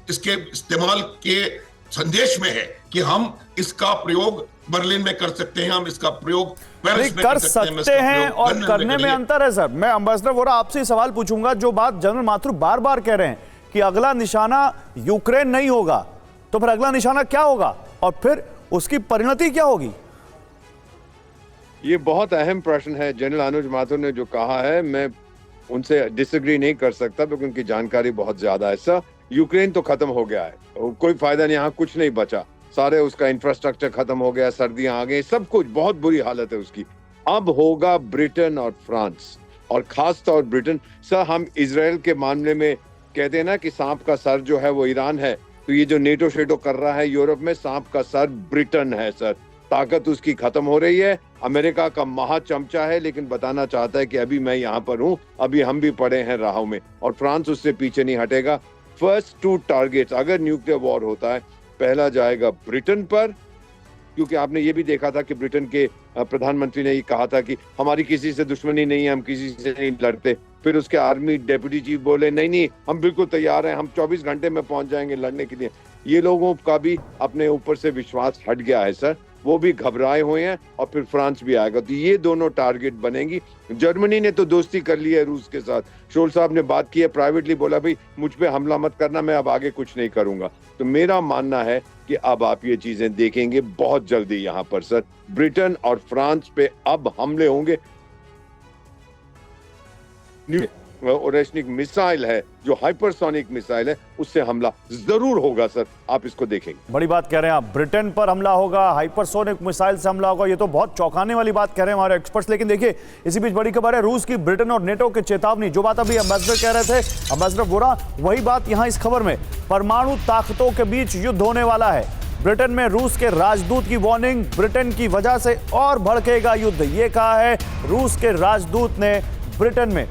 इस्तेमाल के संदेश में है कि हम इसका प्रयोग बर्लिन में कर सकते हैं, हम इसका प्रयोग पेरिस में कर सकते हैं और करने में अंतर है सर। मैं एम्बेसडर वोरा आपसे सवाल पूछूंगा, जो बात जनरल माथुर बार बार कह रहे हैं कि अगला निशाना यूक्रेन नहीं होगा, तो फिर अगला निशाना क्या होगा और फिर उसकी परिणति क्या होगी? ये बहुत अहम प्रश्न है। जनरल अनुज माथुर ने जो कहा है, मैं उनसे डिसएग्री नहीं कर सकता क्योंकि उनकी जानकारी बहुत ज्यादा है। सर, यूक्रेन तो खत्म हो गया है, कोई फायदा नहीं, यहाँ कुछ नहीं बचा, सारे उसका इंफ्रास्ट्रक्चर खत्म हो गया, सर्दियां आ गई, सब कुछ बहुत बुरी हालत है उसकी। अब होगा ब्रिटेन और फ्रांस, और खास तौर ब्रिटेन। सर, हम इजराइल के मामले में कहते हैं ना कि सांप का सर जो है वो ईरान है, तो ये जो नेटो शेटो कर रहा है यूरोप में, सांप का सर ब्रिटेन है सर। ताकत उसकी खत्म हो रही है। अमेरिका का महा चमचा है, लेकिन बताना चाहता है कि अभी मैं यहाँ पर हूँ, अभी हम भी पड़े हैं राहों में, और फ्रांस उससे पीछे नहीं हटेगा। फर्स्ट 2 टारगेट्स अगर न्यूक्लियर वॉर होता है, पहला जाएगा ब्रिटेन पर, क्योंकि आपने ये भी देखा था कि ब्रिटेन के प्रधानमंत्री ने ये कहा था कि हमारी किसी से दुश्मनी नहीं है, हम किसी से नहीं लड़ते। फिर उसके आर्मी डेप्यूटी चीफ बोले नहीं, हम बिल्कुल तैयार हैं, हम 24 घंटे में पहुंच जाएंगे लड़ने के लिए। ये लोगों का भी अपने ऊपर से विश्वास हट गया है सर, वो भी घबराए हुए हैं, और फिर फ्रांस भी आएगा। तो ये दोनों टारगेट बनेंगी। जर्मनी ने तो दोस्ती कर ली है रूस के साथ, शोल साहब ने बात की है, प्राइवेटली बोला भाई मुझ पे हमला मत करना, मैं अब आगे कुछ नहीं करूंगा। तो मेरा मानना है कि अब आप ये चीजें देखेंगे बहुत जल्दी यहाँ पर सर, ब्रिटेन और फ्रांस पे अब हमले होंगे। ओरेशनिक मिसाइल है, जो हाइपरसोनिक मिसाइल है, उससे हमला जरूर होगा सर, आप इसको देखेंगे। बड़ी बात कह रहे हैं आप, ब्रिटेन पर हमला होगा, हाइपरसोनिक मिसाइल से हमला होगा, ये तो बहुत चौंकाने वाली बात कह रहे हैं हमारे एक्सपर्ट्स। लेकिन देखिए, इसी बीच बड़ी खबर है, रूस की ब्रिटेन और नेटो की चेतावनी। जो बात अभी एम्बेसडर कह रहे थे, एम्बेसडर वोरा, वही बात यहां इस खबर में। परमाणु ताकतों के बीच युद्ध होने वाला है। ब्रिटेन में रूस के राजदूत की वार्निंग, ब्रिटेन की वजह से और भड़केगा युद्ध, ये कहा है रूस के राजदूत ने ब्रिटेन में।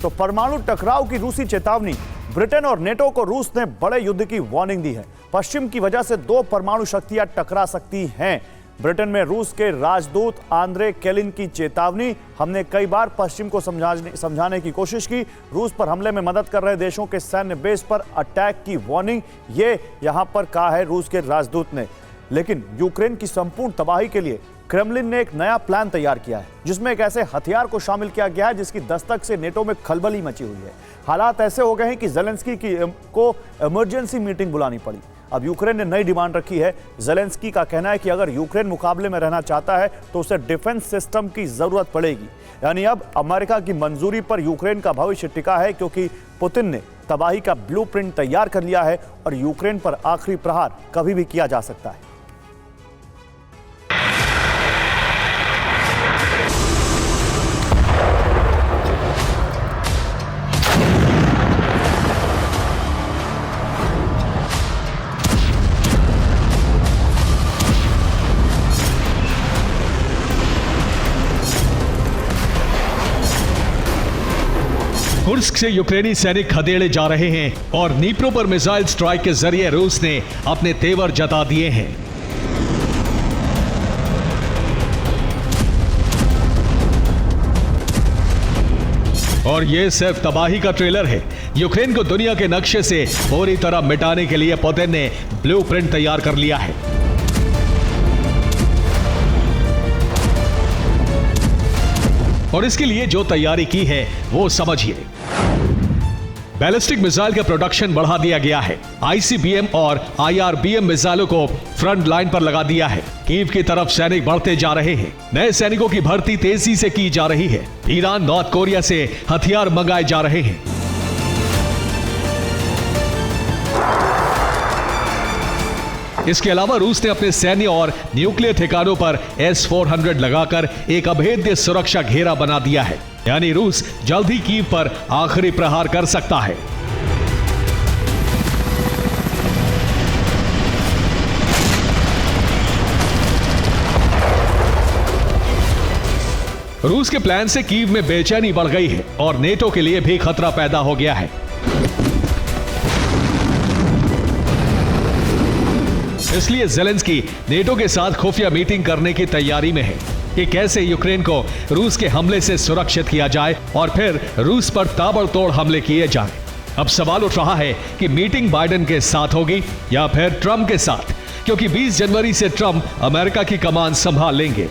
तो परमाणु टकराव की रूसी चेतावनी, ब्रिटेन और नेटो को रूस ने बड़े युद्ध की वार्निंग दी है। पश्चिम की वजह से 2 परमाणु शक्तियां टकरा सकती हैं। ब्रिटेन में रूस के राजदूत आंद्रे केलिन की चेतावनी। हमने कई बार पश्चिम को समझाने की कोशिश की, रूस पर हमले में मदद कर रहे देशों के सैन्य बेस पर अटैक की वार्निंग, ये यहां पर कहा है रूस के राजदूत ने। लेकिन यूक्रेन की संपूर्ण तबाही के लिए क्रेमलिन ने एक नया प्लान तैयार किया है, जिसमें एक ऐसे हथियार को शामिल किया गया है जिसकी दस्तक से नेटो में खलबली मची हुई है। हालात ऐसे हो गए हैं कि जेलेंस्की को इमरजेंसी मीटिंग बुलानी पड़ी। अब यूक्रेन ने नई डिमांड रखी है। जेलेंस्की का कहना है कि अगर यूक्रेन मुकाबले में रहना चाहता है तो उसे डिफेंस सिस्टम की जरूरत पड़ेगी। यानी अब अमेरिका की मंजूरी पर यूक्रेन का भविष्य टिका है, क्योंकि पुतिन ने तबाही का ब्लूप्रिंट तैयार कर लिया है और यूक्रेन पर आखिरी प्रहार कभी भी किया जा सकता है। कुर्स्क से यूक्रेनी सैनिक खदेड़े जा रहे हैं और नीप्रो पर मिसाइल स्ट्राइक के जरिए रूस ने अपने तेवर जता दिए हैं। और यह सिर्फ तबाही का ट्रेलर है। यूक्रेन को दुनिया के नक्शे से पूरी तरह मिटाने के लिए पुतिन ने ब्लूप्रिंट तैयार कर लिया है। और इसके लिए जो तैयारी की है वो समझिए। बैलिस्टिक मिसाइल का प्रोडक्शन बढ़ा दिया गया है। आईसीबीएम और आईआरबीएम मिसाइलों को फ्रंट लाइन पर लगा दिया है। कीव की तरफ सैनिक बढ़ते जा रहे हैं। नए सैनिकों की भर्ती तेजी से की जा रही है। ईरान, नॉर्थ कोरिया से हथियार मंगाए जा रहे हैं। इसके अलावा रूस ने अपने सैन्य और न्यूक्लियर ठिकानों पर S-400 लगाकर एक अभेद्य सुरक्षा घेरा बना दिया है। यानी रूस जल्द ही कीव पर आखिरी प्रहार कर सकता है। रूस के प्लान से कीव में बेचैनी बढ़ गई है और नेटो के लिए भी खतरा पैदा हो गया है। इसलिए जेलेंस्की नेटो के साथ खुफिया मीटिंग करने की तैयारी में है। कि कैसे यूक्रेन को रूस के हमले से सुरक्षित किया जाए और फिर रूस पर ताबड़तोड़ हमले किए जाएं। अब सवाल उठ रहा है कि मीटिंग बाइडेन के साथ होगी या फिर ट्रंप के साथ, क्योंकि 20 जनवरी से ट्रंप अमेरिका की कमान संभाल लेंगे।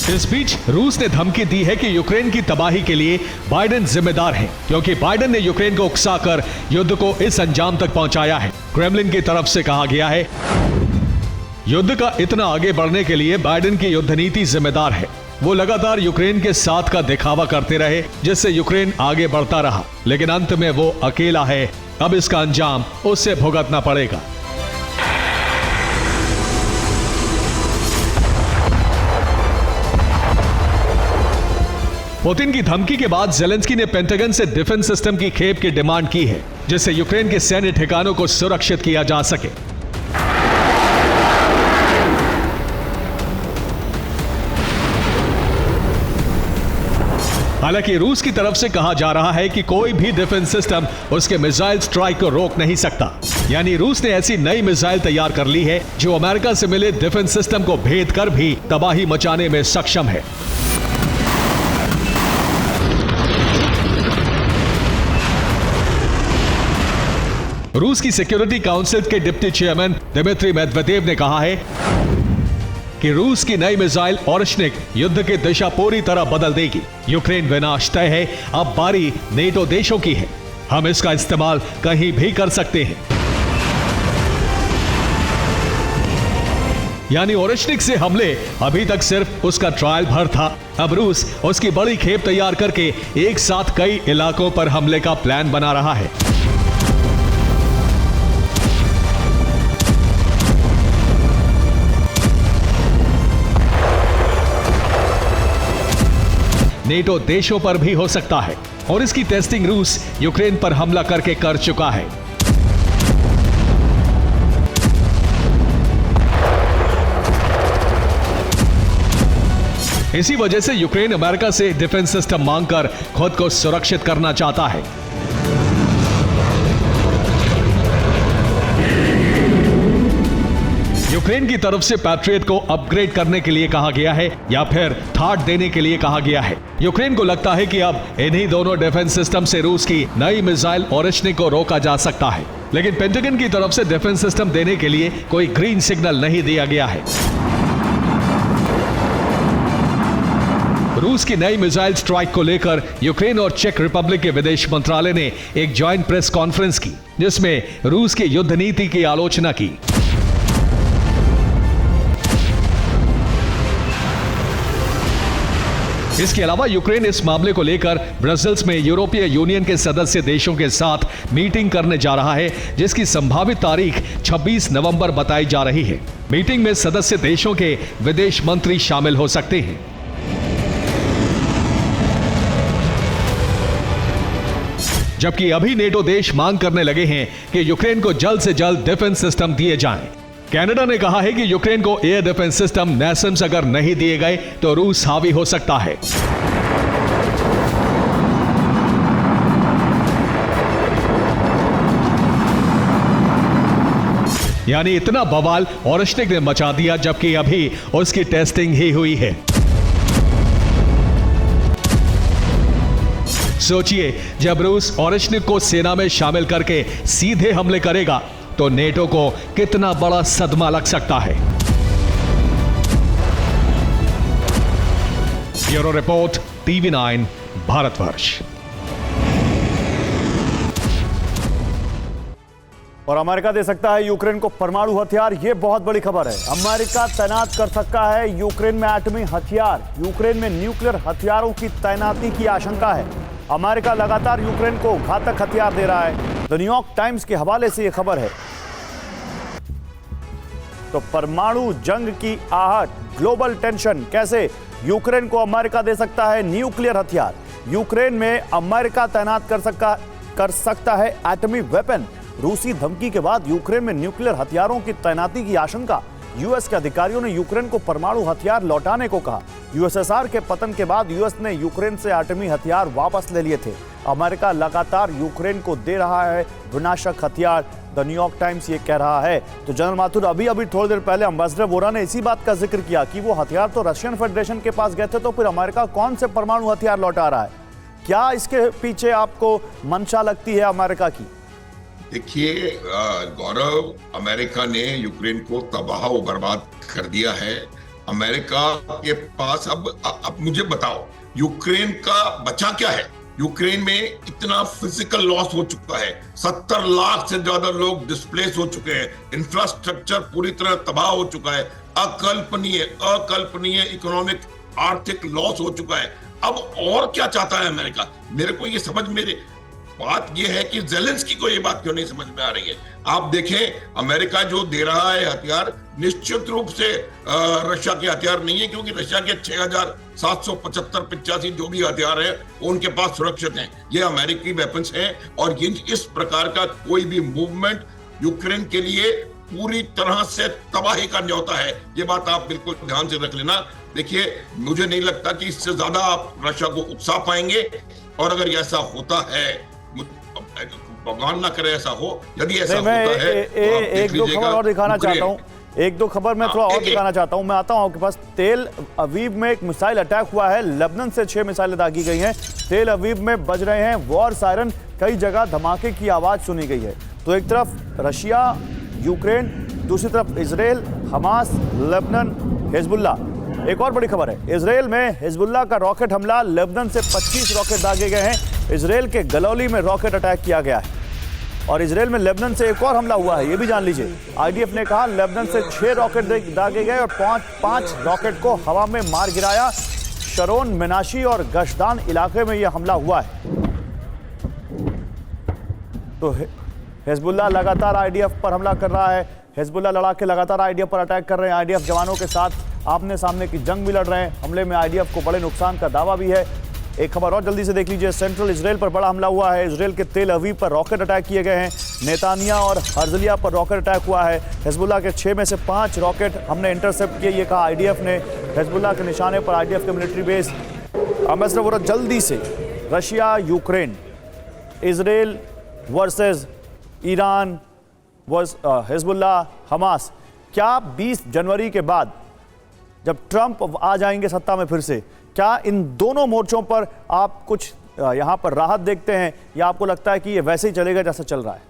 इस बीच रूस ने धमकी दी है कि यूक्रेन की तबाही के लिए बाइडेन जिम्मेदार है, क्योंकि बाइडेन ने यूक्रेन को उकसाकर युद्ध को इस अंजाम तक पहुंचाया है। क्रेमलिन की तरफ से कहा गया है युद्ध का इतना आगे बढ़ने के लिए बाइडेन की युद्ध नीति जिम्मेदार है। वो लगातार यूक्रेन के साथ का दिखावा करते रहे, जिससे यूक्रेन आगे बढ़ता रहा, लेकिन अंत में वो अकेला है। अब इसका अंजाम उससे भुगतना पड़ेगा। पुतिन की धमकी के बाद जेलेंस्की ने पेंटागन से डिफेंस सिस्टम की खेप की डिमांड की है, जिससे यूक्रेन के सैन्य ठिकानों को सुरक्षित किया जा सके। हालांकि रूस की तरफ से कहा जा रहा है कि कोई भी डिफेंस सिस्टम उसके मिसाइल स्ट्राइक को रोक नहीं सकता। यानी रूस ने ऐसी नई मिसाइल तैयार कर ली है जो अमेरिका से मिले डिफेंस सिस्टम को भेद कर भी तबाही मचाने में सक्षम है। रूस की सिक्योरिटी काउंसिल के डिप्टी चेयरमैन दिमित्री मेदवेदेव ने कहा है कि रूस की नई मिसाइल ओरेश्निक युद्ध की दिशा पूरी तरह बदल देगी। यूक्रेन विनाश तय है, अब बारी नेटो देशों की है। हम इसका इस्तेमाल कहीं भी कर सकते हैं। यानी ओरेश्निक से हमले अभी तक सिर्फ उसका ट्रायल भर था। अब रूस उसकी बड़ी खेप तैयार करके एक साथ कई इलाकों पर हमले का प्लान बना रहा है। नेटो देशों पर भी हो सकता है और इसकी टेस्टिंग रूस यूक्रेन पर हमला करके कर चुका है। इसी वजह से यूक्रेन अमेरिका से डिफेंस सिस्टम मांगकर खुद को सुरक्षित करना चाहता है। यूक्रेन की तरफ से पैट्रियट को अपग्रेड करने के लिए कहा गया है या फिर थाट देने के लिए कहा गया है। यूक्रेन को लगता है कि अब इन्हीं दोनों डिफेंस सिस्टम से रूस की नई मिसाइल ओरेश्निक को रोका जा सकता है, लेकिन पेंटागन की तरफ से डिफेंस सिस्टम देने के लिए कोई ग्रीन सिग्नल नहीं दिया गया है। रूस की नई मिसाइल स्ट्राइक को लेकर यूक्रेन और चेक रिपब्लिक के विदेश मंत्रालय ने एक जॉइंट प्रेस कॉन्फ्रेंस की, जिसमें रूस की युद्ध नीति की आलोचना की। इसके अलावा यूक्रेन इस मामले को लेकर ब्रसेल्स में यूरोपीय यूनियन के सदस्य देशों के साथ मीटिंग करने जा रहा है, जिसकी संभावित तारीख 26 नवंबर बताई जा रही है। मीटिंग में सदस्य देशों के विदेश मंत्री शामिल हो सकते हैं। जबकि अभी नेटो देश मांग करने लगे हैं कि यूक्रेन को जल्द से जल्द डिफेंस सिस्टम दिए जाएं। कनाडा ने कहा है कि यूक्रेन को एयर डिफेंस सिस्टम नैसम्स अगर नहीं दिए गए तो रूस हावी हो सकता है। यानी इतना बवाल ओरेश्निक ने मचा दिया, जबकि अभी उसकी टेस्टिंग ही हुई है। सोचिए, जब रूस ओरेश्निक को सेना में शामिल करके सीधे हमले करेगा तो नेटो को कितना बड़ा सदमा लग सकता है। Bureau report, TV9 Bharatvarsh. और अमेरिका दे सकता है यूक्रेन को परमाणु हथियार, यह बहुत बड़ी खबर है। अमेरिका तैनात कर सकता है यूक्रेन में एटमी हथियार। यूक्रेन में न्यूक्लियर हथियारों की तैनाती की आशंका है। अमेरिका लगातार यूक्रेन को घातक हथियार दे रहा है। द न्यूयॉर्क टाइम्स के हवाले से यह खबर है। तो परमाणु जंग की आहट, ग्लोबल टेंशन, कैसे यूक्रेन को अमेरिका दे सकता है न्यूक्लियर हथियार। यूक्रेन में अमेरिका तैनात कर सकता है एटमी वेपन। रूसी धमकी के बाद यूक्रेन में न्यूक्लियर हथियारों की तैनाती की आशंका। यूएस के अधिकारियों ने यूक्रेन को परमाणु हथियार लौटाने को कहा। यूएसएसआर के पतन के बाद यूएस ने यूक्रेन से एटमी हथियार वापस ले लिए थे। अमेरिका लगातार यूक्रेन को दे रहा है विनाशक हथियार, द न्यूयॉर्क टाइम्स ये कह रहा है। तो जनरल माथुर, अभी थोड़ी देर पहले एम्बेसडर वोरा ने इसी बात का जिक्र किया कि वो हथियार तो रशियन फेडरेशन के पास गए थे, तो फिर अमेरिका कौन से परमाणु हथियार लौटा रहा है? क्या इसके पीछे आपको मंशा लगती है अमेरिका की? देखिए गौरव, अमेरिका ने यूक्रेन को तबाह और बर्बाद कर दिया है। अमेरिका के पास अब मुझे बताओ, यूक्रेन का बचा क्या है? यूक्रेन में इतना फिजिकल लॉस हो चुका है, 70 लाख से ज्यादा लोग डिस्प्लेस हो चुके हैं, इंफ्रास्ट्रक्चर पूरी तरह तबाह हो चुका है, अकल्पनीय इकोनॉमिक आर्थिक लॉस हो चुका है। अब और क्या चाहता है अमेरिका? मेरे को ये समझ बात यह है कि ज़ेलेंस्की को ये बात क्यों नहीं समझ में आ रही है। आप देखें, अमेरिका जो दे रहा है हथियार निश्चित रूप से रशिया के हथियार नहीं है, क्योंकि रशिया के 6775-85 जो भी हथियार है उनके पास सुरक्षित हैं। ये अमेरिकी वेपन्स हैं और इस प्रकार का कोई भी मूवमेंट यूक्रेन के लिए पूरी तरह से तबाही का न्योता है। ये बात आप बिल्कुल ध्यान से रख लेना। देखिए, मुझे नहीं लगता कि इससे ज्यादा आप रशिया को उकसा पाएंगे, और अगर ऐसा होता है, भगवान ना करे ऐसा हो, यदि ऐसा होता है तो आप एक दो खबर और दिखाना चाहता हूँ। एक दो खबर मैं थोड़ा और दिखाना चाहता हूँ। मैं आता हूँ आपके पास। तेल अवीव में एक मिसाइल अटैक हुआ है, लेबनान से 6 मिसाइलें दागी गई हैं। तेल अवीव में बज रहे हैं वॉर सायरन, कई जगह धमाके की आवाज सुनी गई है। तो एक तरफ रशिया, यूक्रेन, दूसरी तरफ इजराइल, हमास, लेबनान, हिजबुल्ला। एक और बड़ी खबर है, इजराइल में हिजबुल्ला का रॉकेट हमला, लेबनान से 25 रॉकेट दागे गए हैं। इजराइल के गलौली में रॉकेट अटैक किया गया है और इजराइल में लेबनान से एक और हमला हुआ है, ये भी जान लीजिए। आईडीएफ ने कहा लेबनान से 6 रॉकेट दागे गए और 5 रॉकेट को हवा में मार गिराया। शरोन, मेनाशी और गशदान इलाके में यह हमला हुआ है। तो हिजबुल्ला लगातार आईडीएफ पर हमला कर रहा है। हिजबुल्ला लड़ाके लगातार आईडीएफ पर अटैक कर रहे हैं। आईडीएफ जवानों के साथ आमने सामने की जंग भी लड़ रहे हैं। हमले में आईडीएफ को बड़े नुकसान का दावा भी है। एक खबर और जल्दी से देख लीजिए, सेंट्रल इजराइल पर बड़ा हमला हुआ है। इजराइल के तेल अवीव पर रॉकेट अटैक किए गए हैं। नेतानिया और हर्जलिया पर रॉकेट अटैक हुआ है। हिजबुल्ला के 6 में से 5 रॉकेट हमने इंटरसेप्ट किए, ये कहा आईडीएफ ने। हिजबुल्ला के निशाने पर आईडीएफ के मिलिट्री बेस। एम्बेसडर वोरा, जल्दी से Russia, Ukraine, Israel versus Iran versus Hezbollah, Hamas, क्या 20 जनवरी के बाद जब ट्रंप आ जाएंगे सत्ता में फिर से, क्या इन दोनों मोर्चों पर आप कुछ यहां पर राहत देखते हैं, या आपको लगता है कि ये वैसे ही चलेगा जैसा चल रहा है?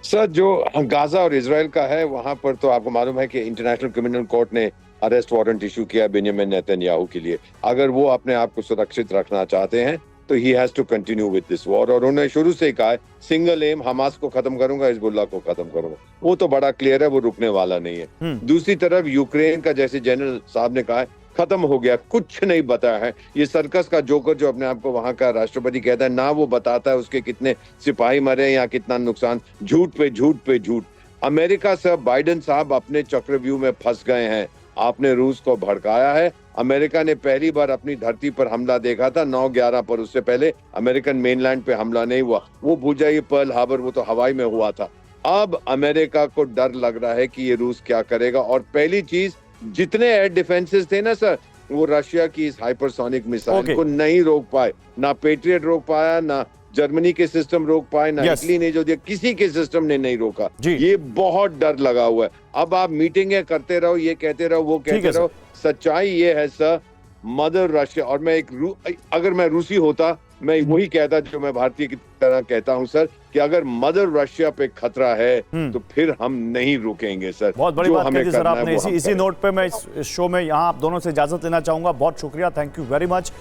सर, जो गाजा और इजराइल का है, वहां पर तो आपको मालूम है कि इंटरनेशनल क्रिमिनल कोर्ट ने अरेस्ट वारंट इशू किया बेंजामिन नेतन्याहू के लिए। अगर वो अपने आप को सुरक्षित रखना चाहते हैं तो he has to continue with this war. और उन्होंने शुरू से ही कहा है, सिंगल एम, हमास को खत्म करूंगा, हिजबुल्ला को खत्म करूंगा। वो तो बड़ा क्लियर है, वो रुकने वाला नहीं है। दूसरी तरफ यूक्रेन का, जैसे जनरल साहब ने कहा है, खत्म हो गया, कुछ नहीं बताया है। ये सर्कस का जोकर जो अपने आप को वहां का राष्ट्रपति कहता है, ना वो बताता है उसके कितने सिपाही मरे या कितना नुकसान। झूठ पे झूठ पे झूठ। अमेरिका से बाइडेन साहब अपने चक्रव्यूह में फंस गए हैं। आपने रूस को भड़काया है। अमेरिका ने पहली बार अपनी धरती पर हमला देखा था 9/11 पर, उससे पहले अमेरिकन मेनलैंड पे हमला नहीं हुआ। वो भूल जाइए, पर्ल हार्बर वो तो हवाई में हुआ था। अब अमेरिका को डर लग रहा है कि ये रूस क्या करेगा। और पहली चीज, जितने एयर डिफेंसेस थे ना सर, वो रशिया की इस हाइपरसोनिक मिसाइल को नहीं रोक पाए। ना पेट्रियट रोक पाया, ना जर्मनी के सिस्टम रोक पाए, ना इटली ने जो दिया, किसी के सिस्टम ने नहीं रोका। ये बहुत डर लगा हुआ है। अब आप मीटिंगें करते रहो, ये कहते रहो, वो कहते रहो। सच्चाई ये है सर, मदर रशिया। और मैं अगर मैं रूसी होता, मैं वही कहता जो मैं भारतीय की तरह कहता हूं सर, कि अगर मदर रशिया पे खतरा है तो फिर हम नहीं रुकेंगे सर। बहुत बड़ी बात कही सर आपने। इसी नोट पे मैं इस शो में यहाँ आप दोनों से इजाजत लेना चाहूंगा। बहुत शुक्रिया, थैंक यू वेरी मच।